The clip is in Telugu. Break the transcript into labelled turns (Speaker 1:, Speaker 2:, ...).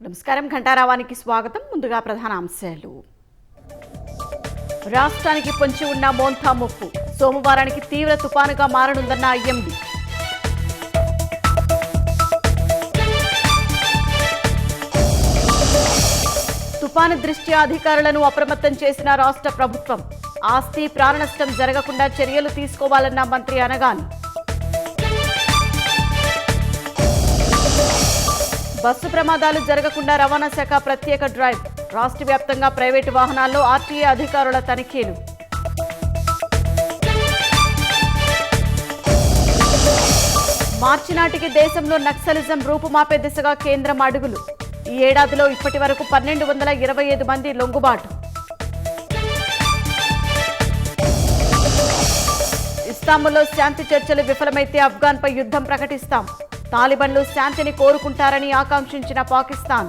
Speaker 1: నమస్కారం ఘంటారావానికి స్వాగతం. ముందుగా ప్రధాన అంశాలు. రాష్ట్రానికి పొంచి ఉన్న మోంథా ముప్పు సోమవారానికి తీవ్ర తుపానుగా మారనుందన్న ఐఎండీ. తుపాను దృష్ట్యా అధికారులను అప్రమత్తం చేసిన రాష్ట్ర ప్రభుత్వం. ఆస్తి ప్రాణ నష్టం జరగకుండా చర్యలు తీసుకోవాలన్న మంత్రి అనగాని. బస్సు ప్రమాదాలు జరగకుండా రవాణా శాఖ ప్రత్యేక డ్రైవ్. రాష్ట్ర వ్యాప్తంగా ప్రైవేటు వాహనాల్లో ఆర్టీఏ అధికారుల తనిఖీలు. మార్చి నాటికి దేశంలో నక్సలిజం రూపుమాపే దిశగా కేంద్రం అడుగులు. ఈ ఏడాదిలో ఇప్పటి వరకు 1225 మంది లొంగుబాటు. ఇస్తాంబుల్లో శాంతి చర్చలు విఫలమైతే ఆఫ్ఘన్పై యుద్ధం ప్రకటిస్తాం. తాలిబన్లు శాంతిని కోరుకుంటారని ఆకాంక్షించిన పాకిస్తాన్.